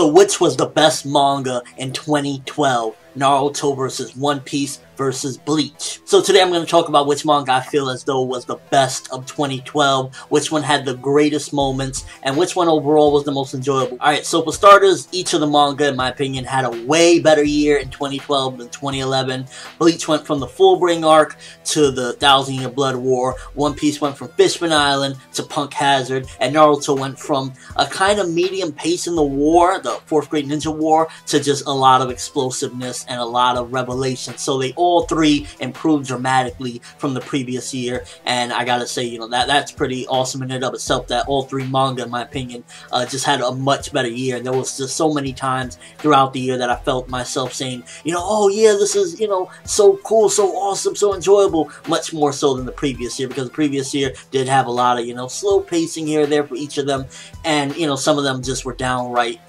So which was the best manga in 2012? Naruto versus One Piece versus Bleach. So today I'm going to talk about which manga I feel as though was the best of 2012, which one had the greatest moments, and which one overall was the most enjoyable. Alright, so for starters, each of the manga, in my opinion, had a way better year in 2012 than 2011. Bleach went from the Fullbring arc to the 1,000-Year Blood War. One Piece went from Fishman Island to Punk Hazard, and Naruto went from a kind of medium pace in the war, the 4th Great Ninja War, to just a lot of explosiveness and a lot of revelation. So they all three improved dramatically from the previous year, and I gotta say, that's pretty awesome in and of itself, that all three manga, in my opinion, just had a much better year. And there was just so many times throughout the year that I felt myself saying, oh yeah, this is, so cool, so awesome, so enjoyable, much more so than the previous year, because the previous year did have a lot of, slow pacing here or there for each of them, and, some of them just were downright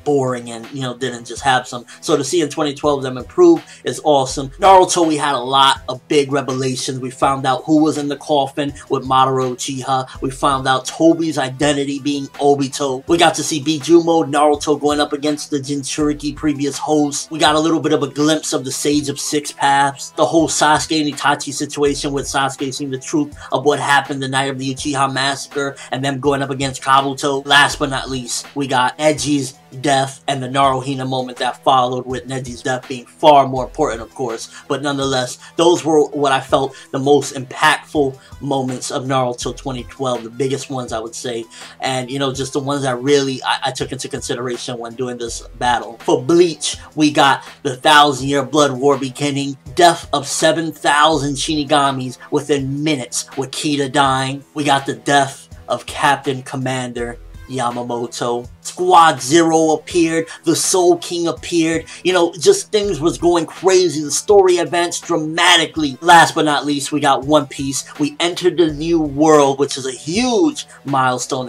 boring and, didn't just have some. So to see in 2012 them improve is awesome. Naruto, we had a lot of big revelations. We found out who was in the coffin with Madara Uchiha. We found out Tobi's identity being Obito. We got to see Bijumo Naruto going up against the Jinchuriki previous host. We got a little bit of a glimpse of the Sage of Six Paths. The whole Sasuke and Itachi situation with Sasuke seeing the truth of what happened the night of the Uchiha massacre and them going up against Kabuto. Last but not least, we got Neji's death and the Naruhina moment that followed, with Neji's death being far more important, of course, but nonetheless, those were what I felt the most impactful moments of Naruto 2012, the biggest ones, I would say, and just the ones that really I took into consideration when doing this battle. For Bleach, we got the 1,000-Year Blood War beginning, death of 7,000 Shinigamis within minutes with Kita dying. We got the death of Captain Commander Yamamoto. Squad Zero appeared, the Soul King appeared, just things was going crazy, the story advanced dramatically. Last but not least, we got One Piece. We entered the new world, which is a huge milestone,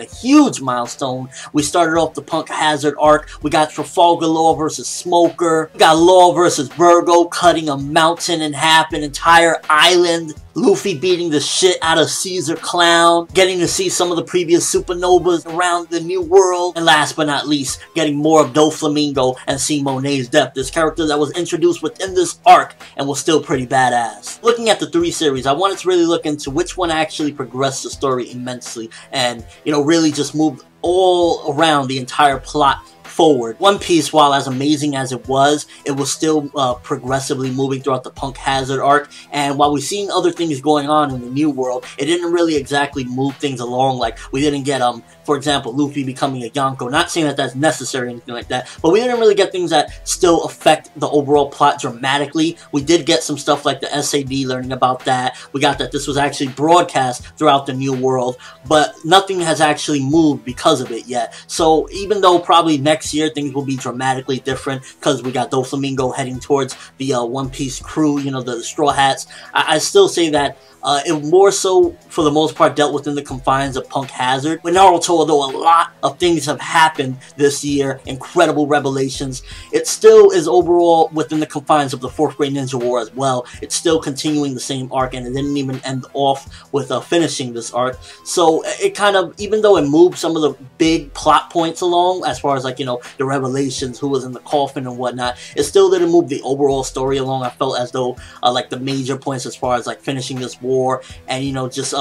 We started off the Punk Hazard arc, we got Trafalgar Law versus Smoker, we got Law versus Virgo, cutting a mountain in half, an entire island, Luffy beating the shit out of Caesar Clown, getting to see some of the previous supernovas around the new world, and last but not least, getting more of Doflamingo and seeing Monet's death, this character that was introduced within this arc and was still pretty badass. Looking at the three series, I wanted to really look into which one actually progressed the story immensely and, really just moved all around the entire plot forward. One Piece, while as amazing as it was still progressively moving throughout the Punk Hazard arc, and while we're seeing other things going on in the new world, it didn't really exactly move things along. Like, we didn't get, for example, Luffy becoming a Yonko. Not saying that that's necessary or anything like that, but we didn't really get things that still affect the overall plot dramatically. We did get some stuff like the SAD, learning about that. We got that this was actually broadcast throughout the new world, but nothing has actually moved because of it yet. So even though probably next year things will be dramatically different, because we got Doflamingo heading towards the One Piece crew, the Straw Hats, I still say that it more so, for the most part, dealt within the confines of Punk Hazard. With Naruto, although a lot of things have happened this year, incredible revelations, it still is overall within the confines of the 4th Great Ninja War as well. It's still continuing the same arc, and it didn't even end off with finishing this arc. So it kind of, even though it moved some of the big plot points along, as far as the revelations, who was in the coffin and whatnot, it still didn't move the overall story along. I felt as though the major points as far as finishing this war, and just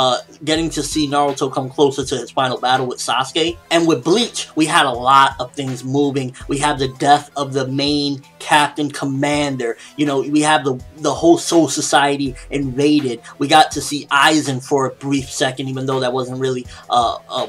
getting to see Naruto come closer to his final battle with Sasuke. And with Bleach, we had a lot of things moving. We have the death of the main Captain Commander. We have the whole Soul Society invaded. We got to see Aizen for a brief second, even though that wasn't really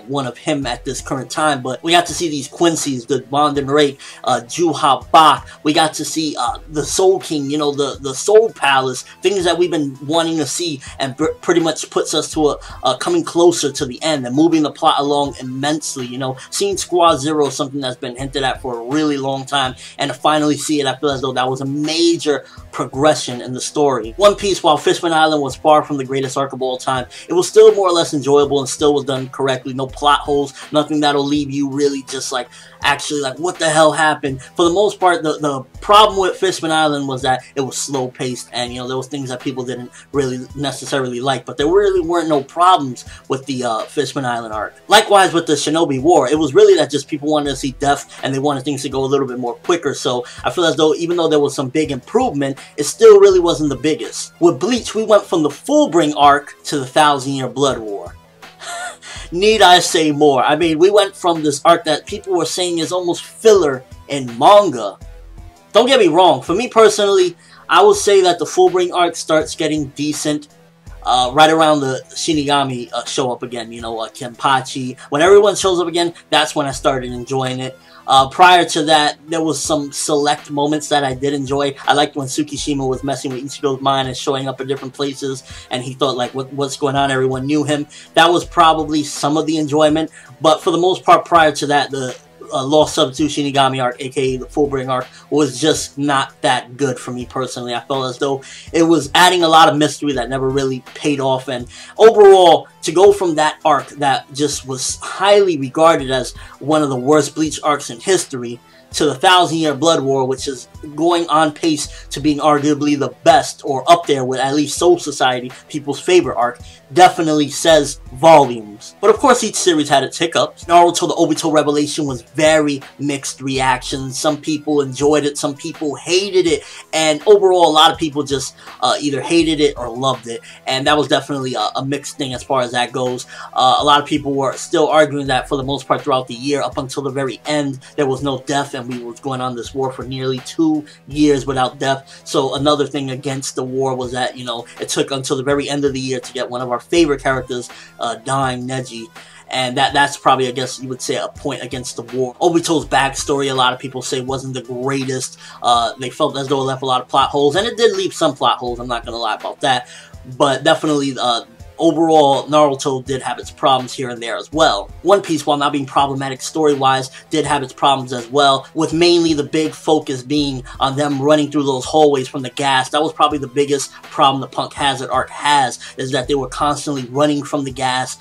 one of him at this current time. But we got to see these Quincy's, the Bond and Rake, Juha Bach. We got to see the Soul King, the Soul Palace, things that we've been wanting to see, and pretty much puts us to a coming closer to the end and moving the plot along immensely. Seeing Squad Zero is something that's been hinted at for a really long time, and to finally see it, I feel as though that was a major progression in the story. One Piece, while Fishman Island was far from the greatest arc of all time, it was still more or less enjoyable and still was done correctly. No plot holes, nothing that'll leave you really just actually what the hell happened. For the most part, the problem with Fishman Island was that it was slow paced, and there was things that people didn't really necessarily like, but there really weren't no problems with the Fishman Island arc. Likewise with the Shinobi War, it was really that just people wanted to see death and they wanted things to go a little bit more quicker. So I feel as though even though there was some big improvement, it still really wasn't the biggest. With Bleach, we went from the Fullbring arc to the 1,000-Year Blood War. Need I say more? I mean, we went from this arc that people were saying is almost filler in manga. Don't get me wrong, for me personally, I would say that the Fullbring arc starts getting decent right around the Shinigami show up again, Kenpachi. When everyone shows up again, that's when I started enjoying it. Prior to that, there was some select moments that I did enjoy. I liked when Tsukishima was messing with Ichigo's mind and showing up at different places, and he thought, like, what's going on? Everyone knew him. That was probably some of the enjoyment, but for the most part, prior to that, the Lost Substitute Shinigami arc, aka the Fullbring arc, was just not that good for me personally. I felt as though it was adding a lot of mystery that never really paid off, and overall, to go from that arc that just was highly regarded as one of the worst Bleach arcs in history to the 1,000-Year Blood War, which is going on pace to being arguably the best, or up there with at least Soul Society, people's favorite arc, definitely says volumes. But of course each series had its hiccups. Naruto the Obito Revelation was very mixed reactions. Some people enjoyed it, some people hated it, and overall a lot of people just either hated it or loved it, and that was definitely a mixed thing as far as that goes. A lot of people were still arguing that for the most part throughout the year, up until the very end, there was no death, and we was going on this war for nearly 2 years without death. So another thing against the war was that, it took until the very end of the year to get one of our favorite characters dying, Neji. And that's probably, I guess you would say, a point against the war. Obito's backstory, a lot of people say, wasn't the greatest. They felt as though it left a lot of plot holes, and it did leave some plot holes, I'm not going to lie about that. But definitely, overall, Naruto did have its problems here and there as well. One Piece, while not being problematic story-wise, did have its problems as well, with mainly the big focus being on them running through those hallways from the gas. That was probably the biggest problem the Punk Hazard arc has, is that they were constantly running from the gas,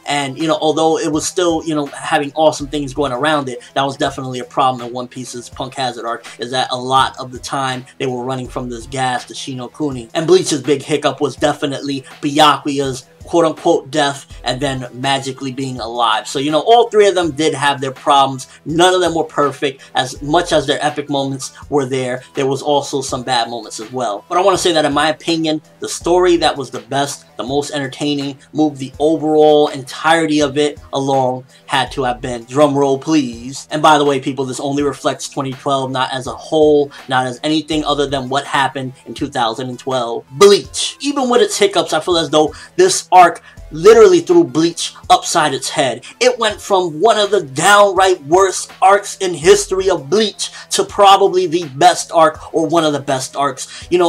and, although it was still, having awesome things going around it, that was definitely a problem in One Piece's Punk Hazard arc, is that a lot of the time they were running from this gas, the Shinokuni. And Bleach's big hiccup was definitely Byakuya's quote-unquote death, and then magically being alive. So, all three of them did have their problems. None of them were perfect. As much as their epic moments were there was also some bad moments as well. But I want to say that, in my opinion, the story that was the best, the most entertaining, moved the overall entirety of it along, had to have been, drumroll please. And by the way, people, this only reflects 2012, not as a whole, not as anything other than what happened in 2012. Bleach. Even with its hiccups, I feel as though this arc literally threw Bleach upside its head. It went from one of the downright worst arcs in history of Bleach to probably the best arc, or one of the best arcs. You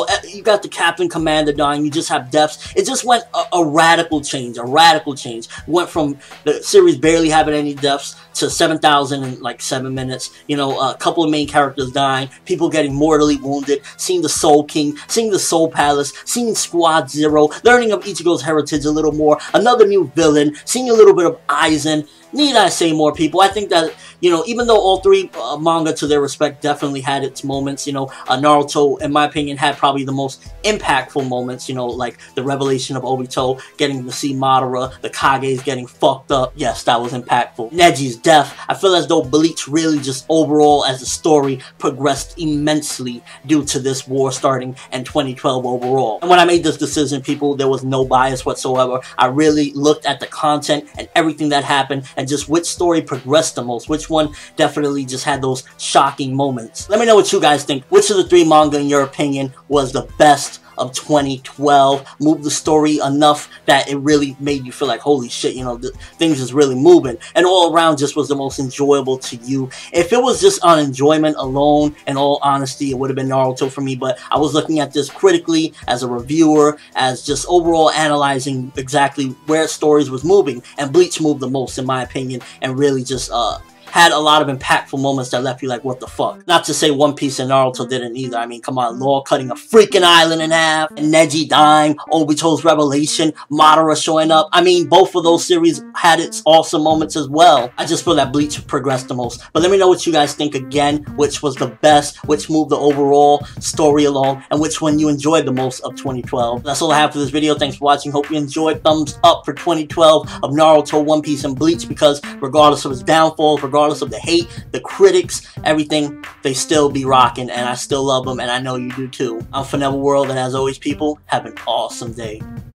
got the Captain Commander dying, you just have deaths. It just went a radical change, Went from the series barely having any deaths to 7,000 in like 7 minutes. A couple of main characters dying, people getting mortally wounded, seeing the Soul King, seeing the Soul Palace, seeing Squad Zero, learning of Ichigo's heritage a little more, another new villain, seeing a little bit of Aizen. Need I say more, people? I think that, even though all three manga, to their respect, definitely had its moments, Naruto, in my opinion, had probably the most impactful moments, like the revelation of Obito, getting to see Madara, the Kages getting fucked up. Yes, that was impactful. Neji's death. I feel as though Bleach really just overall, as a story, progressed immensely due to this war starting in 2012 overall. And when I made this decision, people, there was no bias whatsoever. I really looked at the content and everything that happened, and just which story progressed the most, which one definitely just had those shocking moments. Let me know what you guys think. Which of the three manga, in your opinion, was the best of 2012, moved the story enough that it really made you feel like, holy shit, things is really moving, and all around just was the most enjoyable to you? If it was just on enjoyment alone, in all honesty, it would have been Naruto for me, but I was looking at this critically, as a reviewer, as just overall analyzing exactly where stories was moving, and Bleach moved the most, in my opinion, and really just had a lot of impactful moments that left you like, what the fuck? Not to say One Piece and Naruto didn't either. I mean, come on, Law cutting a freaking island in half, and Neji dying, Obito's revelation, Madara showing up. I mean, both of those series had its awesome moments as well. I just feel that Bleach progressed the most. But let me know what you guys think again, which was the best, which moved the overall story along, and which one you enjoyed the most of 2012. That's all I have for this video. Thanks for watching. Hope you enjoyed. Thumbs up for 2012 of Naruto, One Piece, and Bleach, because regardless of its downfalls, regardless of the hate, the critics, everything, they still be rocking, and I still love them, and I know you do too. I'm ForneverWorld, and as always, people, have an awesome day.